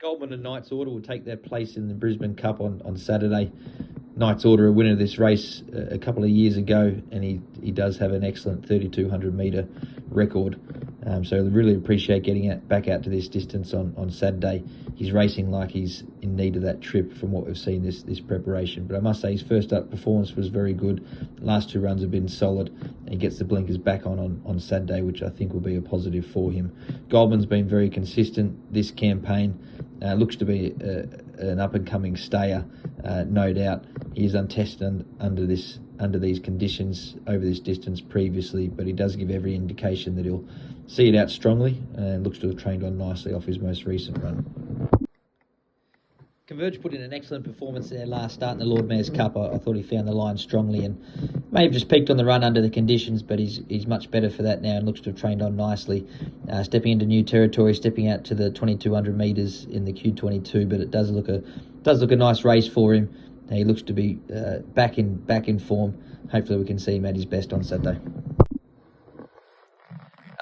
Goldman and Knight's Order will take their place in the Brisbane Cup on Saturday. Knight's Order, a winner of this race a couple of years ago, and he does have an excellent 3,200 metre record. So I really appreciate getting back out to this distance on Saturday. He's racing like he's in need of that trip from what we've seen this preparation. But I must say his first up performance was very good. The last two runs have been solid, and he gets the blinkers back on Saturday, which I think will be a positive for him. Goldman's been very consistent this campaign. Looks to be an up-and-coming stayer, no doubt. He is untested under these conditions over this distance previously, but he does give every indication that he'll see it out strongly and looks to have trained on nicely off his most recent run. Converge put in an excellent performance there last start in the Lord Mayor's Cup. I thought he found the line strongly and may have just peaked on the run under the conditions, but he's much better for that now and looks to have trained on nicely. Stepping into new territory, stepping out to the 2,200 metres in the Q22, but it does look a nice race for him. He looks to be back in form. Hopefully we can see him at his best on Saturday.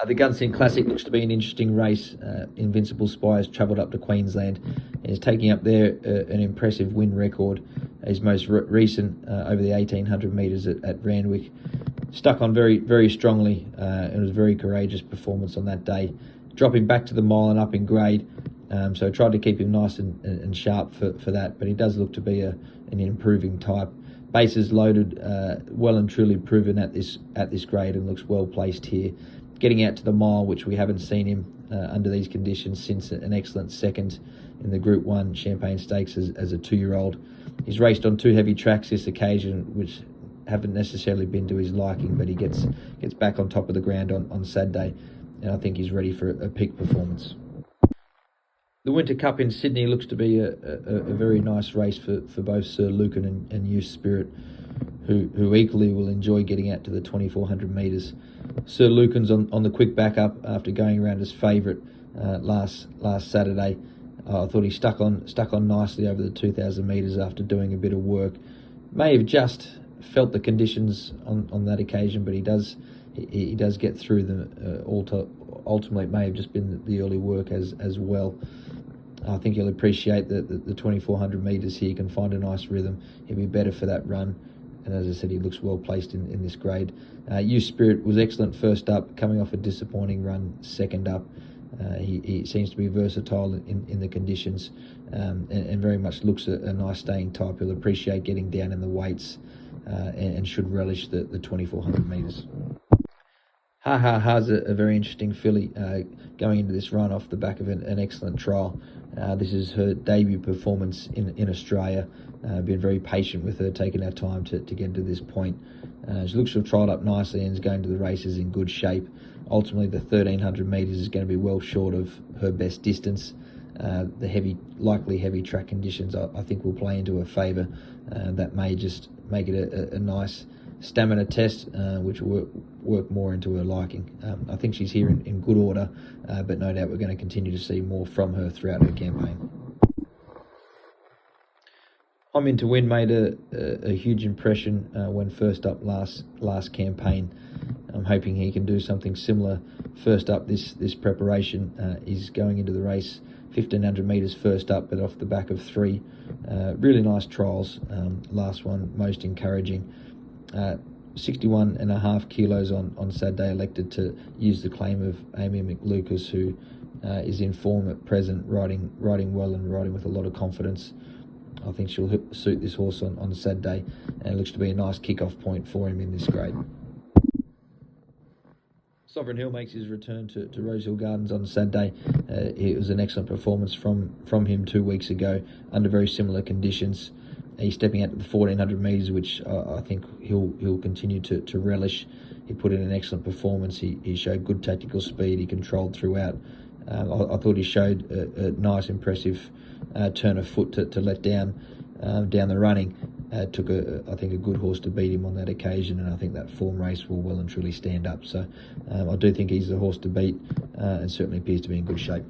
The Gunsling Classic looks to be an interesting race. Invincible Spires travelled up to Queensland and is taking up there an impressive win record. His most recent over the 1,800 metres at Randwick. Stuck on very strongly. It was a very courageous performance on that day. Dropping back to the mile and up in grade. So I tried to keep him nice and sharp for that, but he does look to be an improving type. Bases loaded, well and truly proven at this grade, and looks well placed here. Getting out to the mile, which we haven't seen him under these conditions since an excellent second in the Group 1 Champagne Stakes as a 2-year-old. He's raced on 2 heavy tracks this occasion, which haven't necessarily been to his liking, but he gets back on top of the ground on Saturday, and I think he's ready for a peak performance. The Winter Cup in Sydney looks to be a very nice race for both Sir Lucan and Youth Spirit, who equally will enjoy getting out to the 2,400 metres. Sir Lucan's on the quick backup after going around as favourite last Saturday. I thought he stuck on nicely over the 2,000 metres after doing a bit of work. May have just felt the conditions on that occasion, but he does get through them. Ultimately, it may have just been the early work as well. I think he'll appreciate the 2,400 metres here. He can find a nice rhythm. He'll be better for that run. And as I said, he looks well placed in this grade. Youth Spirit was excellent first up, coming off a disappointing run second up. He seems to be versatile in the conditions and very much looks a nice staying type. He'll appreciate getting down in the weights and should relish the 2,400 metres. Ha Ha Ha's a very interesting filly going into this run off the back of an excellent trial. This is her debut performance in Australia. Been very patient with her, taking our time to get to this point. She looks to have trialled up nicely and is going to the races in good shape. Ultimately, the 1,300 metres is going to be well short of her best distance. The likely heavy track conditions, I think, will play into her favour. That may just make it a nice stamina test, which will work more into her liking. I think she's here in good order, but no doubt we're going to continue to see more from her throughout her campaign. I'm In to Win made a huge impression when first up last campaign. I'm hoping he can do something similar first up this preparation. He's going into the race 1,500 metres first up, but off the back of 3 really nice trials. Last one most encouraging. 61.5 kilos on Saturday. Elected to use the claim of Amy McLucas, who is in form at present, riding well and riding with a lot of confidence. I think she'll suit this horse on Saturday, and it looks to be a nice kick-off point for him in this grade. Sovereign Hill makes his return to Rosehill Gardens on Saturday. It was an excellent performance from him 2 weeks ago under very similar conditions. He's stepping out to the 1,400 metres, which I think he'll continue to relish. He put in an excellent performance. He showed good tactical speed. He controlled throughout. I thought he showed a nice, impressive turn of foot to let down the running. Took I think a good horse to beat him on that occasion, and I think that form race will well and truly stand up. So I do think he's the horse to beat, and certainly appears to be in good shape.